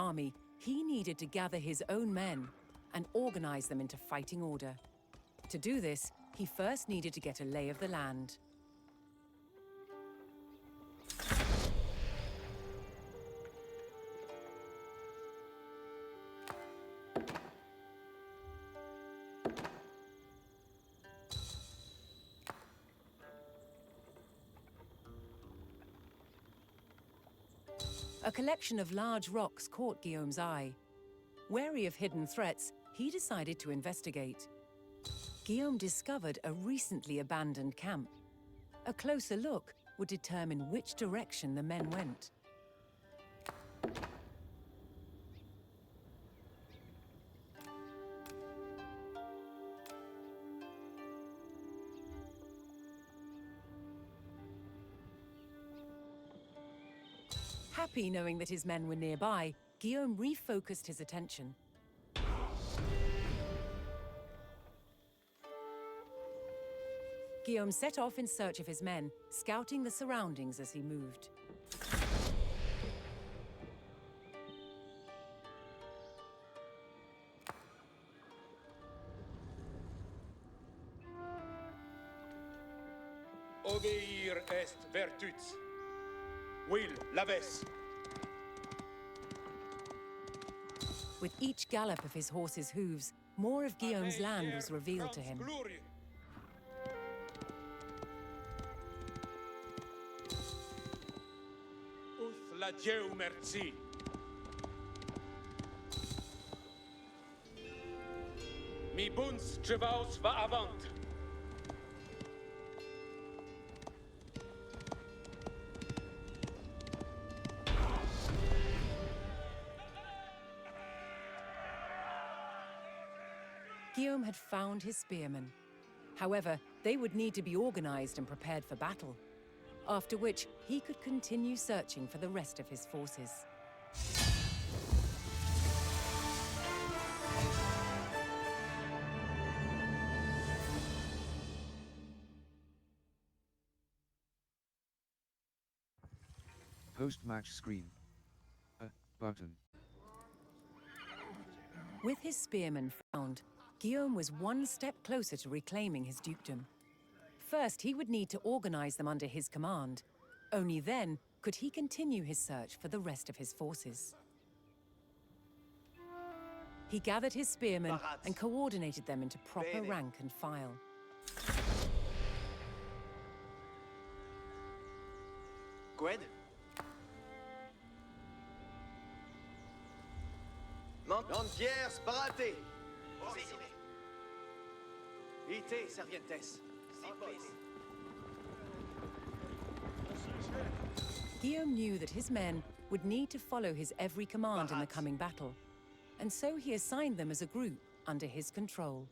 army, he needed to gather his own men and organize them into fighting order. To do this, he first needed to get a lay of the land. A collection of large rocks caught Guillaume's eye. Wary of hidden threats, he decided to investigate. Guillaume discovered a recently abandoned camp. A closer look would determine which direction the men went. Happy knowing that his men were nearby, Guillaume refocused his attention. Guillaume set off in search of his men, scouting the surroundings as he moved. Obéir est vertus. Will laves. With each gallop of his horse's hooves, more of Guillaume's land was revealed to him. Uth la Dieu merci. Mi buns chevaus va avant. Guillaume had found his spearmen. However, they would need to be organized and prepared for battle, after which he could continue searching for the rest of his forces. Post-match screen. Button. With his spearmen found, Guillaume was one step closer to reclaiming his dukedom. First, he would need to organize them under his command. Only then could he continue his search for the rest of his forces. He gathered his spearmen and coordinated them into proper rank and file. Gwed? Lantiers, Baraté! Ite, Servientes. Guillaume knew that his men would need to follow his every command in the coming battle, and so he assigned them as a group under his control.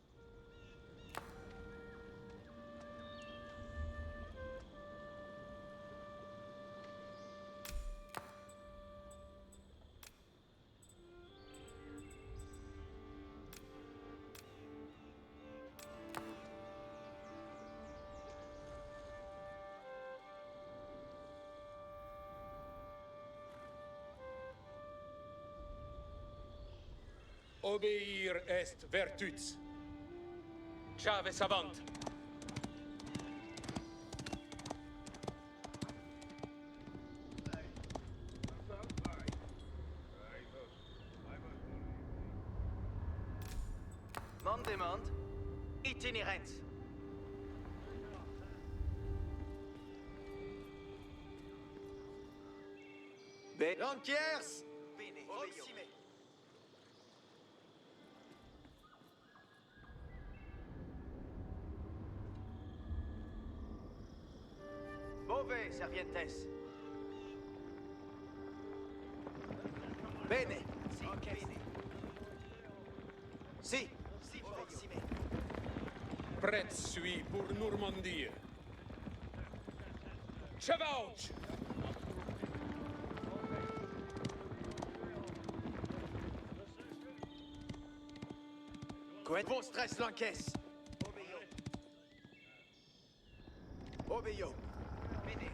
Obéir est vertus. Chaves avant. Mandement. Itinerens. Lantiers! Proxime. Bove, Servientes. Bene. Bene. Si. Si, proxime. Prêt suis pour Normandie. Chevauch! Vos stress l'encaisse. Obéio. Bene.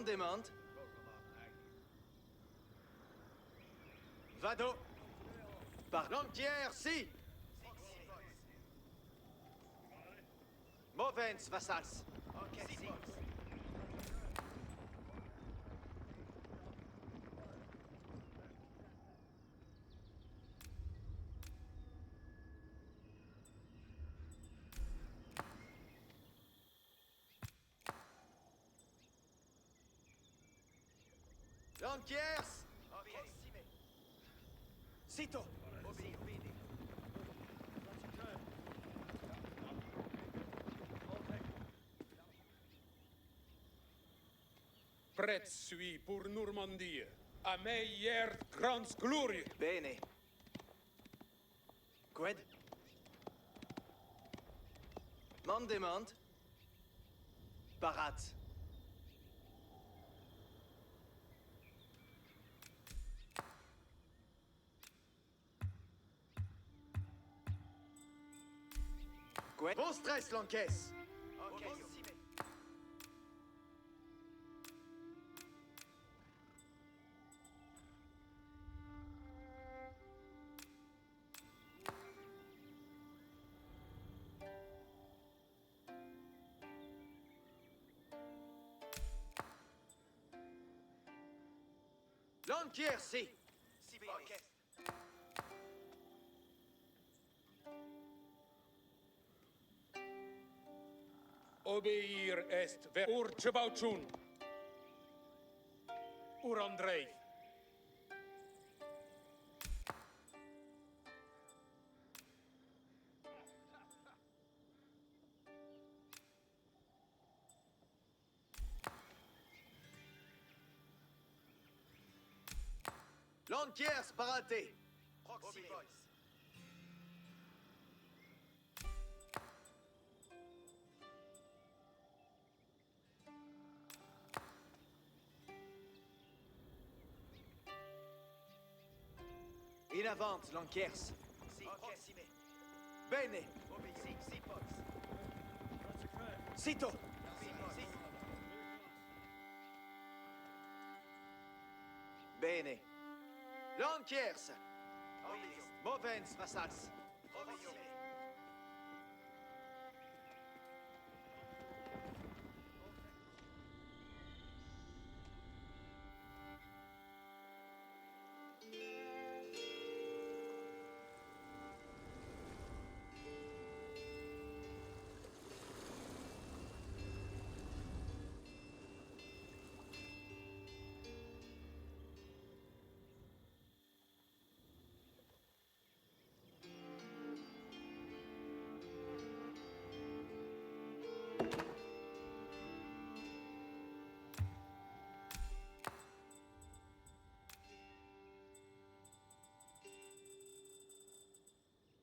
demande. Vado. Par l'entière, si. Movens, vassals. Ok, si. L'entiers. Ok. Sito. Obéi. Prêt suis pour Normandie. A meilleur grande glorie. Bene. Qued? Mon demande. Parat. Qued? Bon stress, l'encaisse. Ok. L'entière, si. Ok. Obéir est ver Urchebauchun. Urandrei. L'entière, sparaté. Proximé. In avant, l'enquiers. Si, proximé. Bene. Si, si, pox. Sito. Si. Bene. L'enquiers. Movens, vassals. Proximé.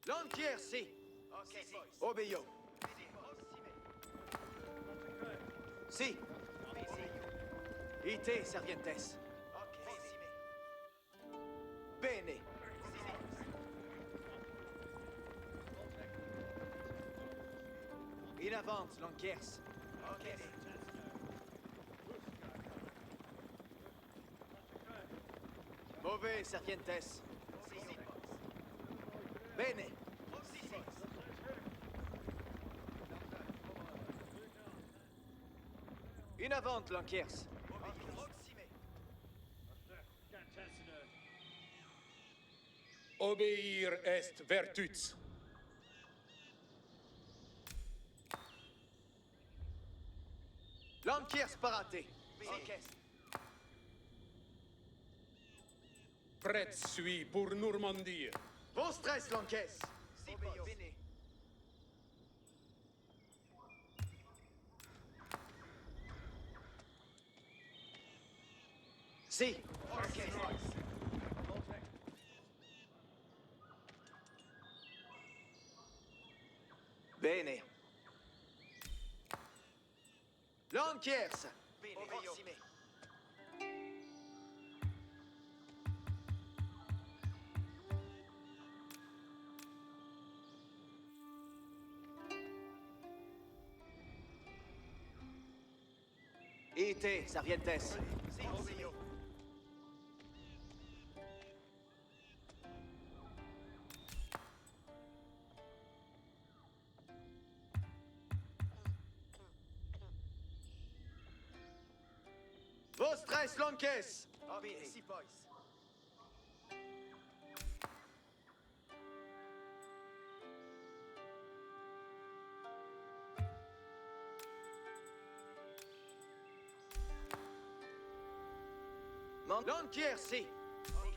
L'entière, si. Ok, Obéio. Si. Ite, servientes. Bene. In avant, l'enquiers. Mauvais, servientes. Bene. In avant, l'enquiers. Obéir est vertus. L'enquiers paraté. Prêt suis pour Normandie. Bon stress, l'encaisse. Si. Bene. L'enquiers. Proximé. Ite, Sarvientes. Si, obéio. Vostres lonques! Bene, si, pois. Lancier, si! Ok.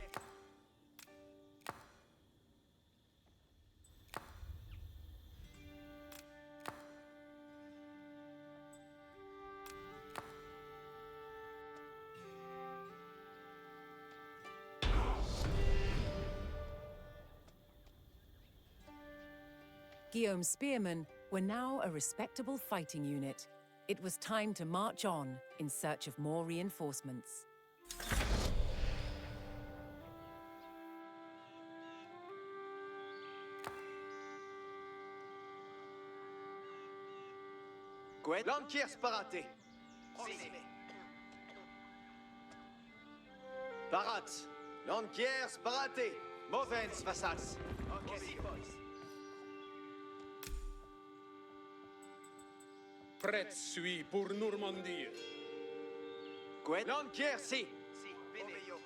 Guillaume's spearmen were now a respectable fighting unit. It was time to march on in search of more reinforcements. Gwen? Lancier sparate! Proxime. Parat! Lancier sparate! Movens vassals! Ok, si, pois. Pret suis pour Normandie. Gwen? Lancier, si! Si, obéio.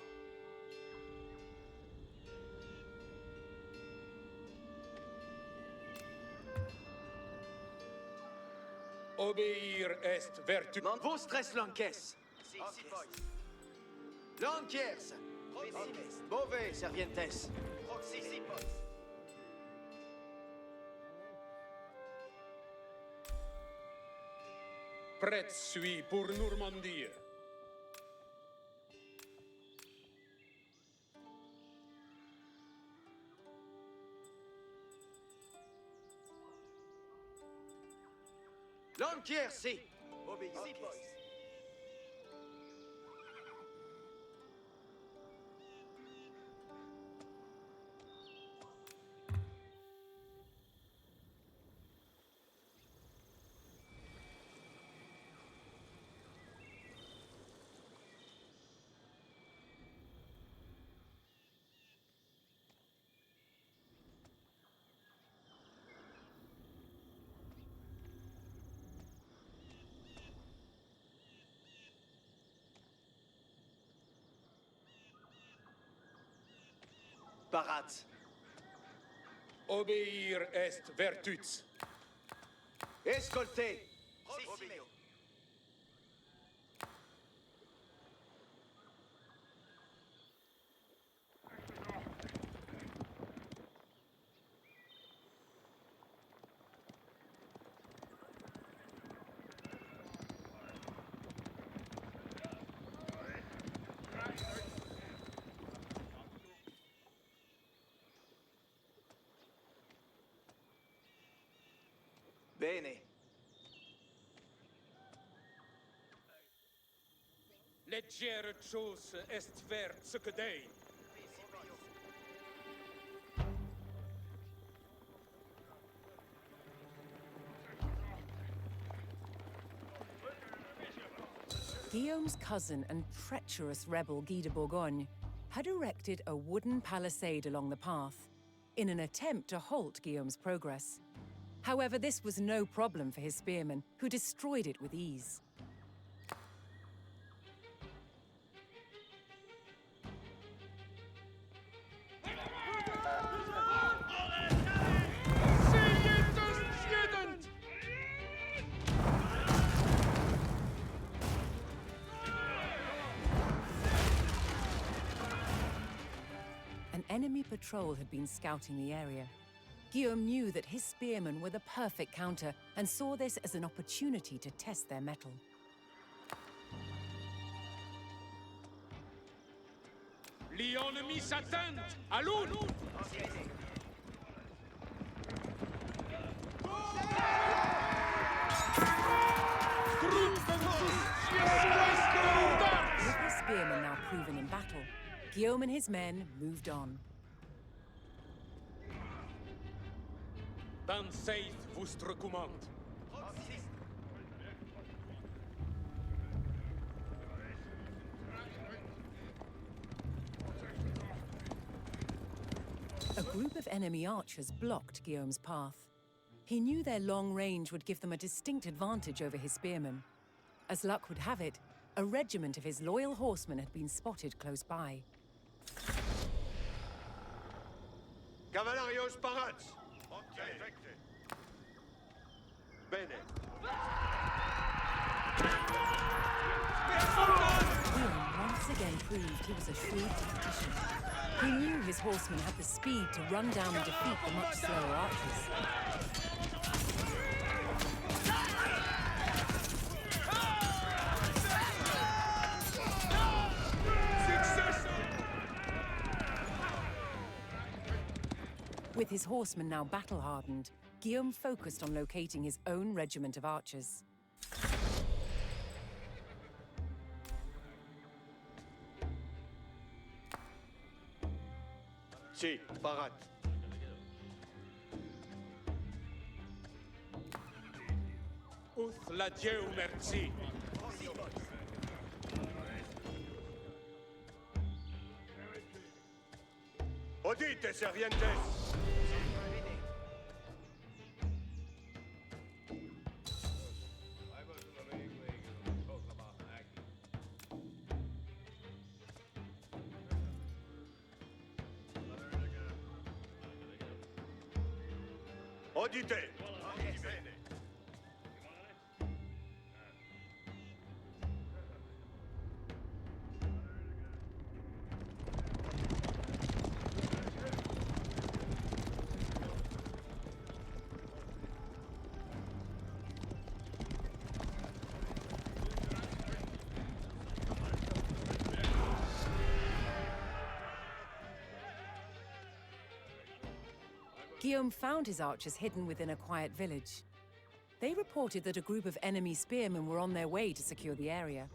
Obéir est vertu. Vostres lonques! Si, si, pois. Lanciers! Proxime. Mauvais, Servientes! Proxime. Si, pois. Pret suis pour Normandie. Lancier, si! Obéio. Si, pois. Parat! Obéir est vertus. Escoltez! Proxime. Bene! Legere chose est vert ce que dei. Guillaume's cousin and treacherous rebel Guy de Bourgogne had erected a wooden palisade along the path in an attempt to halt Guillaume's progress. However, this was no problem for his spearmen, who destroyed it with ease. An enemy patrol had been scouting the area. Guillaume knew that his spearmen were the perfect counter and saw this as an opportunity to test their mettle. L'ennemi s'attend! Allons! With his spearmen now proven in battle, Guillaume and his men moved on. Dan saith vostre commande. enemy archers blocked Guillaume's path. He knew their long range would give them a distinct advantage over his spearmen. As luck would have it, a regiment of his loyal horsemen had been spotted close by. Cavallarios parats! Bene. Guillaume once again proved he was a shrewd tactician. He knew his horsemen had the speed to run down and defeat the much slower archers. With his horsemen now battle-hardened, Guillaume focused on locating his own regiment of archers. Si, parat. Uth la Dieu merci. Odite, servientes! Odite! Guillaume found his archers hidden within a quiet village. They reported that a group of enemy spearmen were on their way to secure the area.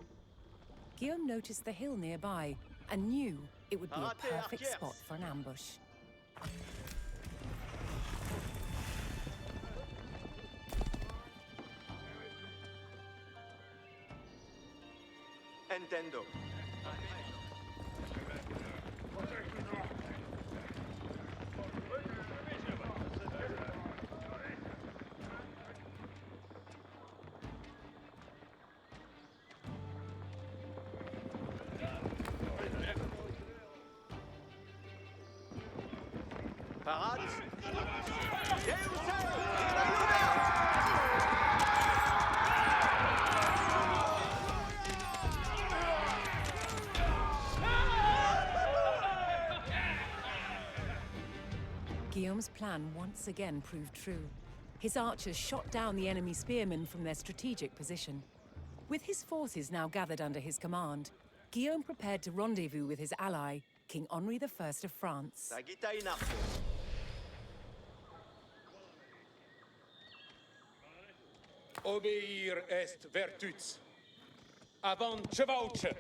Guillaume noticed the hill nearby and knew it would be a perfect spot for an ambush. Entendo. Parats! Guillaume's plan once again proved true. His archers shot down the enemy spearmen from their strategic position. With his forces now gathered under his command, Guillaume prepared to rendezvous with his ally, King Henri I of France. Sagita in arco. Obeir est virtuts. Avant chevauche.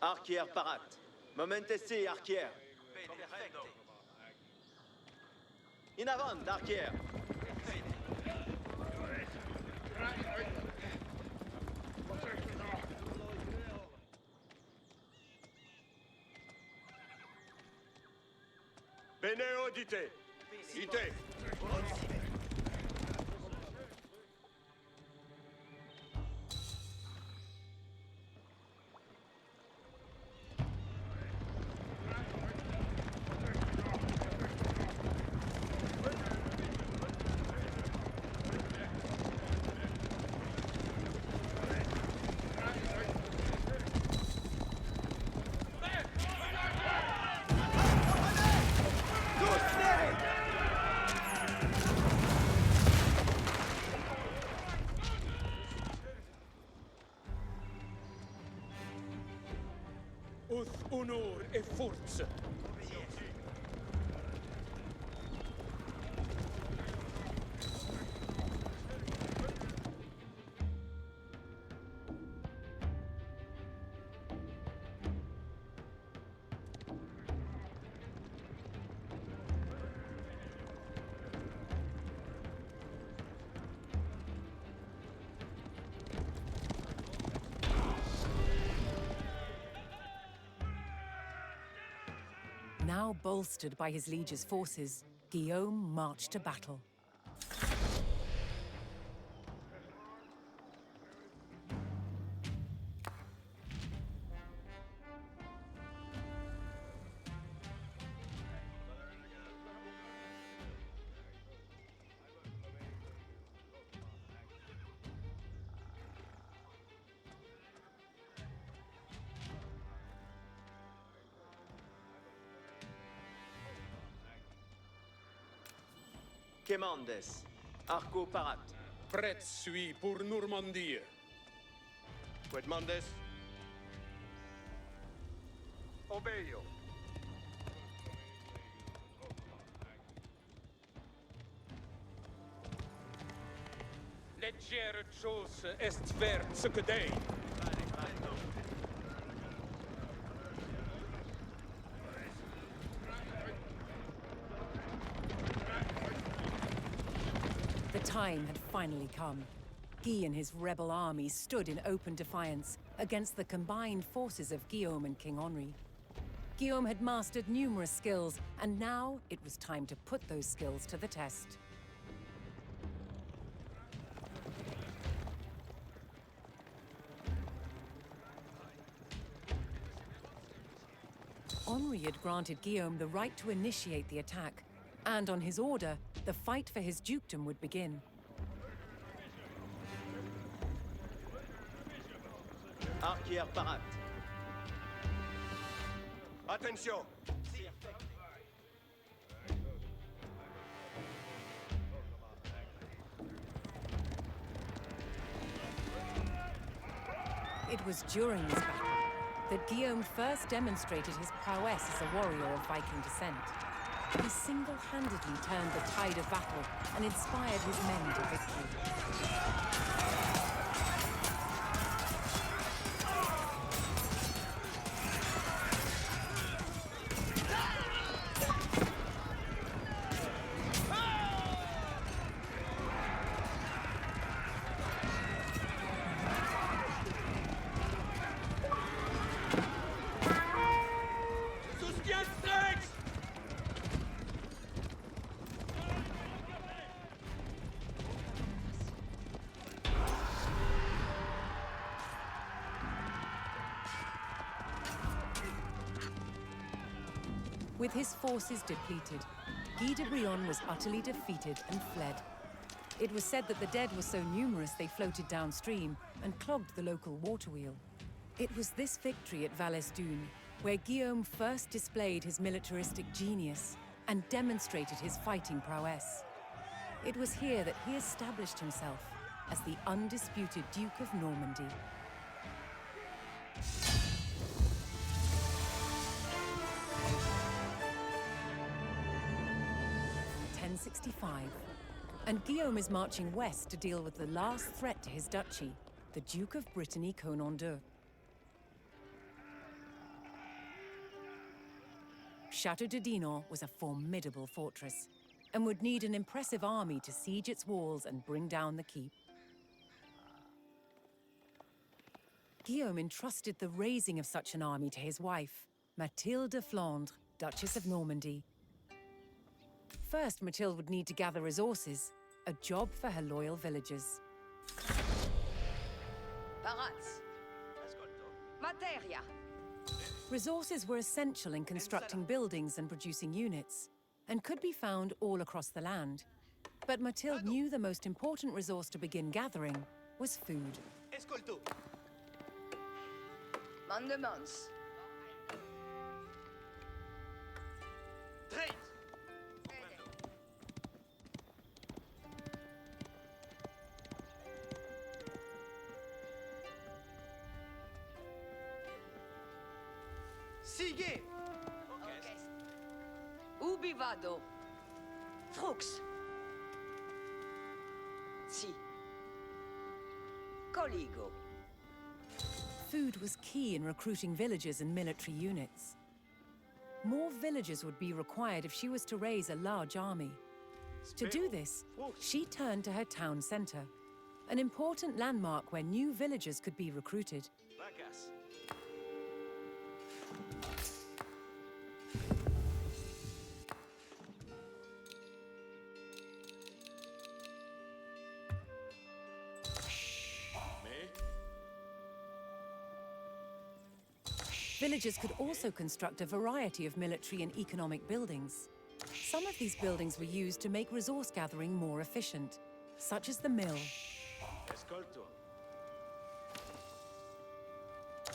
Archier parat. Momentesi, archier. In avant, archier. Bene odite. Ite. Uth unur e forza. Now bolstered by his liege's forces, Guillaume marched to battle. Quemandes. Arco parat. Prêt suis pour Normandie. Quedmandes. Obeio. Leggere chose est vert ce que dei. The time had finally come. Guy and his rebel army stood in open defiance against the combined forces of Guillaume and King Henri. Guillaume had mastered numerous skills, and now it was time to put those skills to the test. Henri had granted Guillaume the right to initiate the attack, and on his order, the fight for his dukedom would begin. Arquier parat. Attention. It was during this battle that Guillaume first demonstrated his prowess as a warrior of Viking descent. He single-handedly turned the tide of battle and inspired his men to victory. Soutien strict! With his forces depleted, Guy de Brion was utterly defeated and fled. It was said that the dead were so numerous they floated downstream and clogged the local water wheel. It was this victory at Valesdune where Guillaume first displayed his militaristic genius and demonstrated his fighting prowess. It was here that he established himself as the undisputed Duke of Normandy. (1065), and Guillaume is marching west to deal with the last threat to his duchy, the Duke of Brittany Conan II. Chateau de Dinan was a formidable fortress and would need an impressive army to siege its walls and bring down the keep. Guillaume entrusted the raising of such an army to his wife, Mathilde de Flandre, Duchess of Normandy. First, Mathilde would need to gather resources, a job for her loyal villagers. Parats. Materia. Resources were essential in constructing buildings and producing units, and could be found all across the land. But Mathilde knew the most important resource to begin gathering was food. Escolto. Mandements. Trade. Sigue. Ubi vado. Frux. Si. Coligo. Food was key in recruiting villagers and military units. More villagers would be required if she was to raise a large army. To do this, she turned to her town center, an important landmark where new villagers could be recruited. Vacas. Villagers could also construct a variety of military and economic buildings. Some of these buildings were used to make resource gathering more efficient, such as the mill. Ascolto.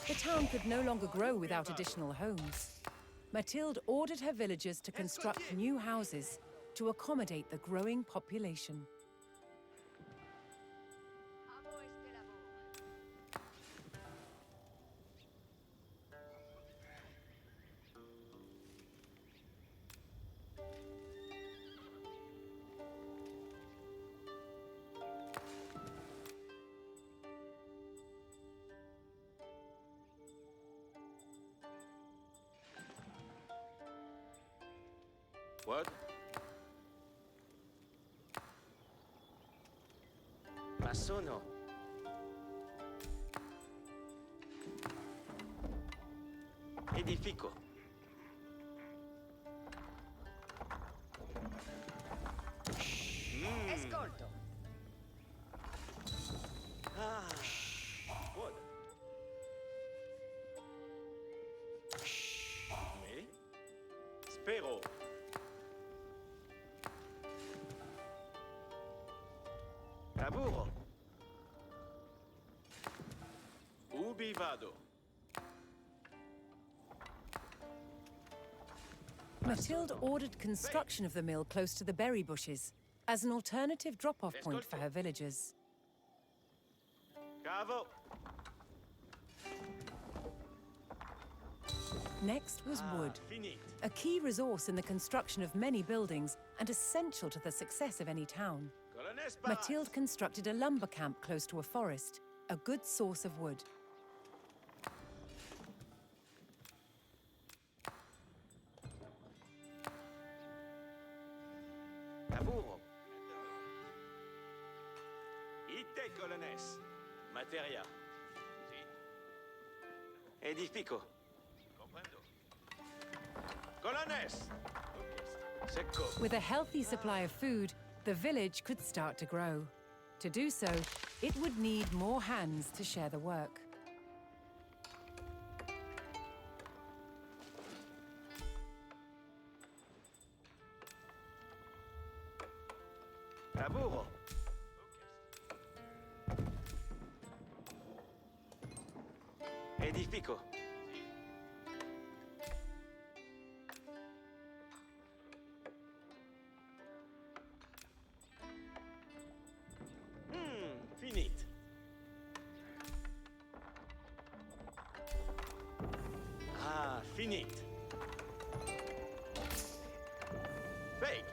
The town could no longer grow without additional homes. Mathilde ordered her villagers to construct new houses to accommodate the growing population. Amo este labor. What? Masono. Edifico. Escolto. Ah. What? Oui. Spero. Lavoro. Ubi vado? Mathilde ordered construction of the mill close to the berry bushes as an alternative drop-off point for her villagers. Cavo. Next was wood, Finito. a key resource in the construction of many buildings and essential to the success of any town. Colonnes Mathilde constructed a lumber camp close to a forest, a good source of wood. Lavoro. Ite colonnes. Materia. Sì. Edifico. Comprendo. Colonnes. Secco. With a healthy supply of food, the village could start to grow. To do so, it would need more hands to share the work. Lavoro. Edifico. Finit. Ah, finit. Baked.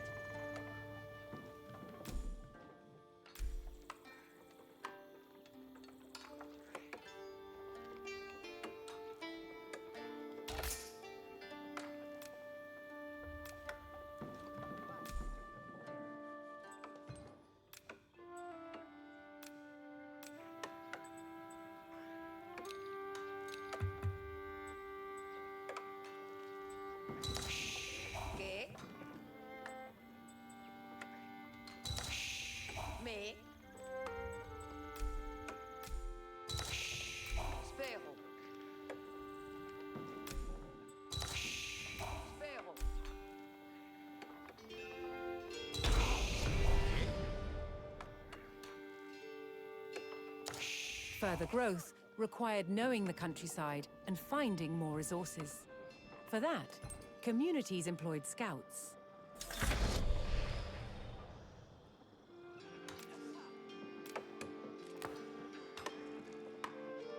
Che? Me? Spero. Spero. Further growth required knowing the countryside and finding more resources. For that, communities employed scouts.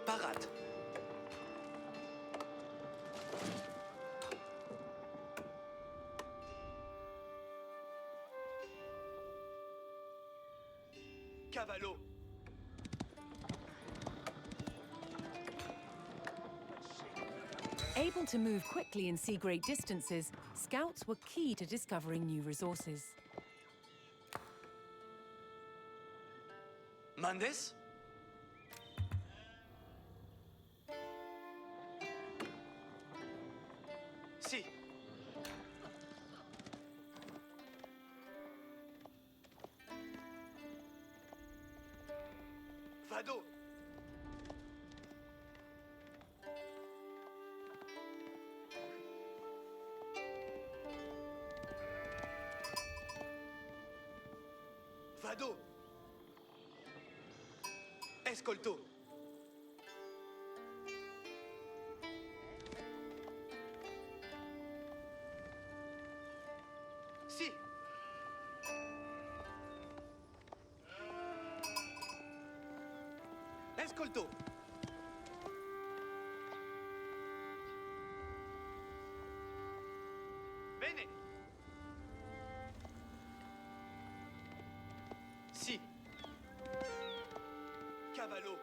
Parat. Cavallo. Able to move quickly and see great distances, scouts were key to discovering new resources. Mendes? Si. Vado. Vado. Escolto. Sì. Escolto. Bene. Sì. Cavallo.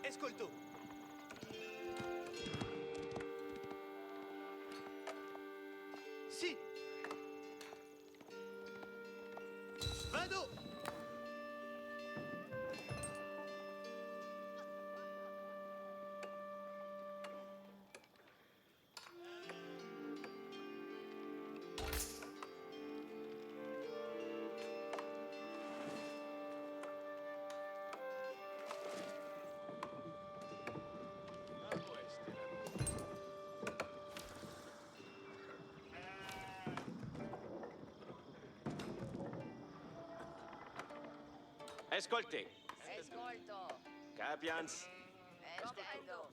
Escolto. Sì. Vado. Escoltez. Escolto. Capians. Estendo.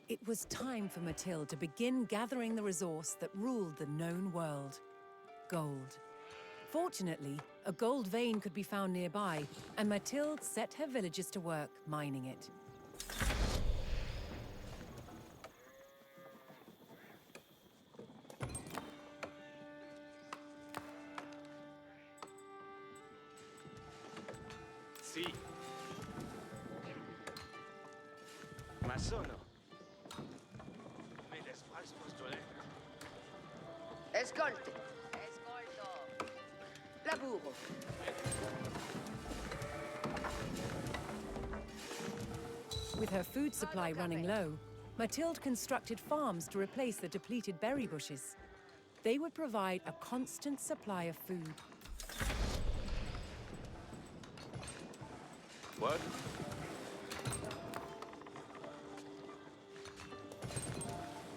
It was time for Mathilde to begin gathering the resource that ruled the known world: gold. Fortunately, a gold vein could be found nearby, and Mathilde set her villagers to work mining it. Sì. Ma sono. Mi desfalso postole. Escolte. Escolto. Laburo. With her food supply running low, Mathilde constructed farms to replace the depleted berry bushes. They would provide a constant supply of food. What?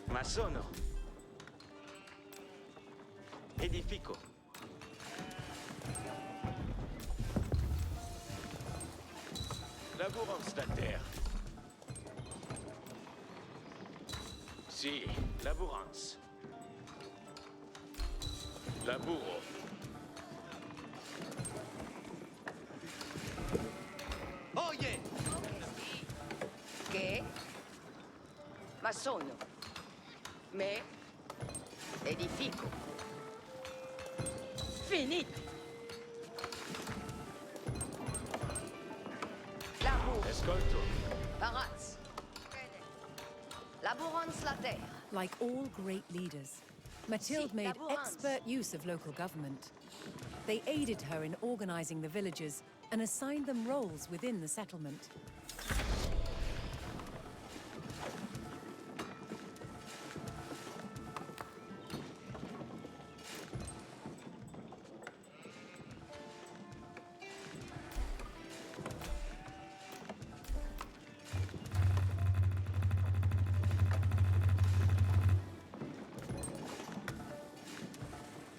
Ma sono. Edifico. Labourance la terre. Sì, labourance. Laburo. Oh yeah. Che? Ma sono. Me. Edifico. Finito. Laburo. Escolto. Paraz. Laborance la terre. Like all great leaders, Mathilde Si, made labourance. expert use of local government. They aided her in organizing the villagers and assigned them roles within the settlement.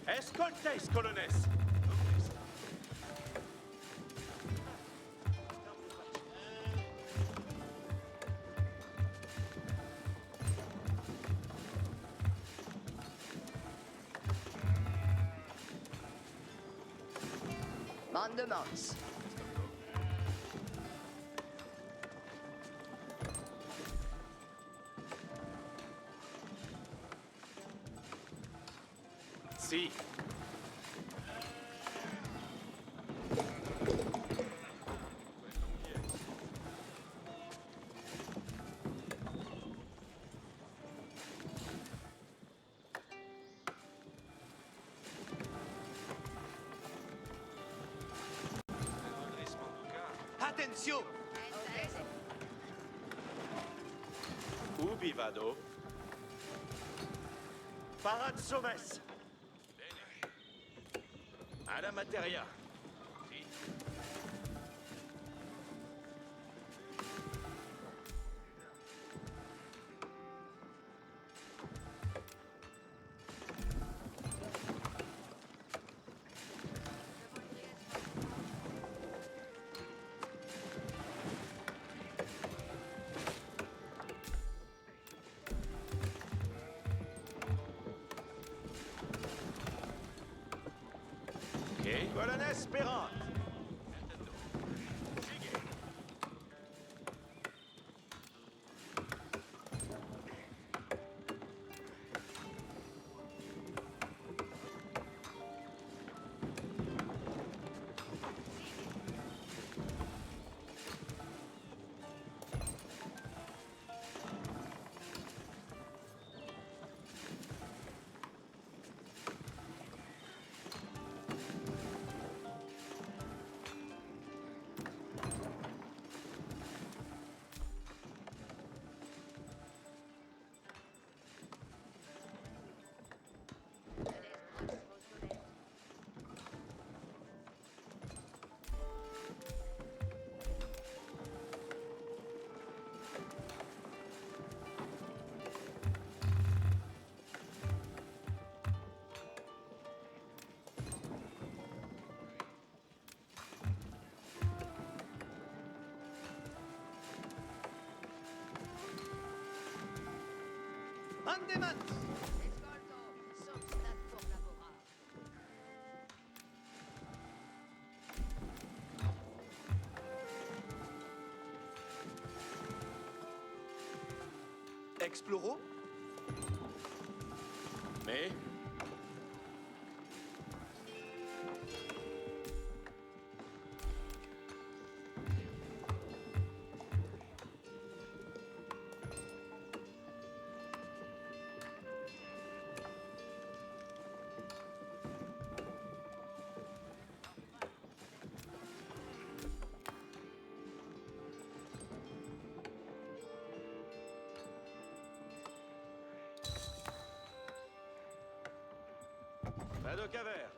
Escoltes, colonnes. Mandements. Sì. Attenzione. Ubi vado? Palazzo Mes. Alla materia. Sì. Colonne sperante. Andemans. Escolto, substat pour laborar. Exploro. Mais Pas de caverne.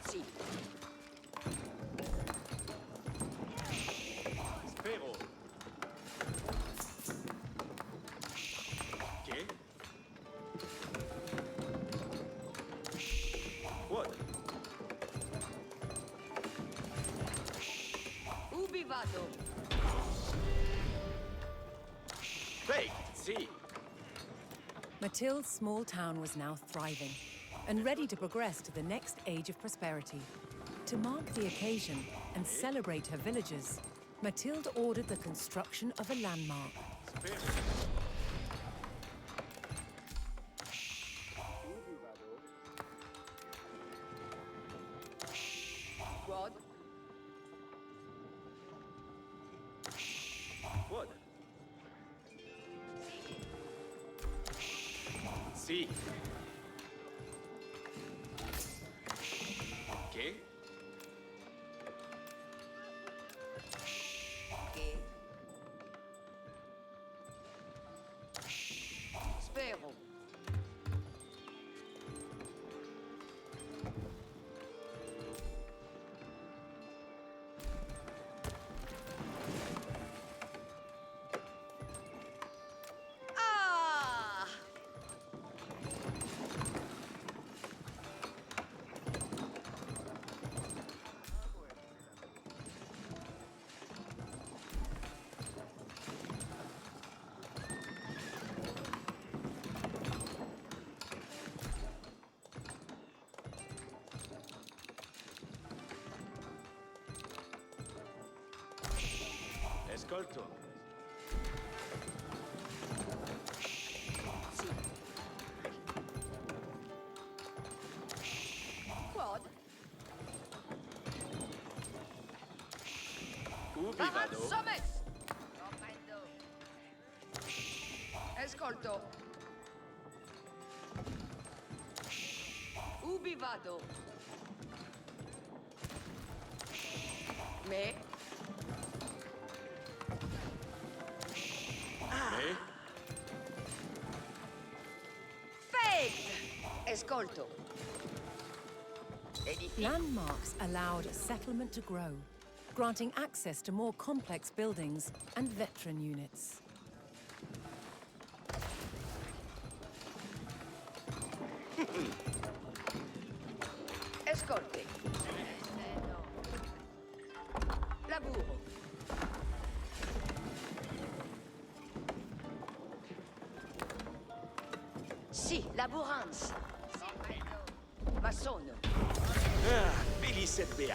Si. Spero. Che? Quod. Ubi vado? Fake. Si. Matilda's small town was now thriving and ready to progress to the next age of prosperity. To mark the occasion and celebrate her villagers, Matilda ordered the construction of a landmark. Spero. Quod? Quod. Si. Che? Che? Spero. Ah! Ascolto. Si. Quod? Ubi Parat vado? somes! Comprendo. Ascolto. Ubi vado? Me? Mais Fate! Ascolto. Edificio. Landmarks allowed settlement to grow, granting access to more complex buildings and veteran units. Ascolti. Lavoro. Sì, laburanza. Ma sono. Félicette Beat.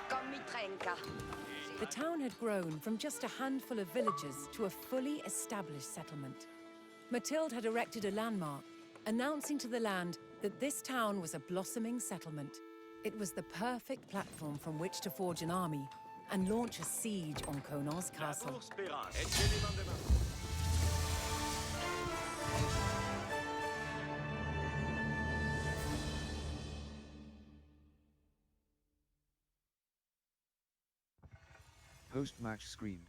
Con mi trenca. The town had grown from just a handful of villagers to a fully established settlement. Mathilde had erected a landmark, announcing to the land that this town was a blossoming settlement. It was the perfect platform from which to forge an army and launch a siege on Conan's castle. Pour Spérance. Excellent demain. Post-match screen.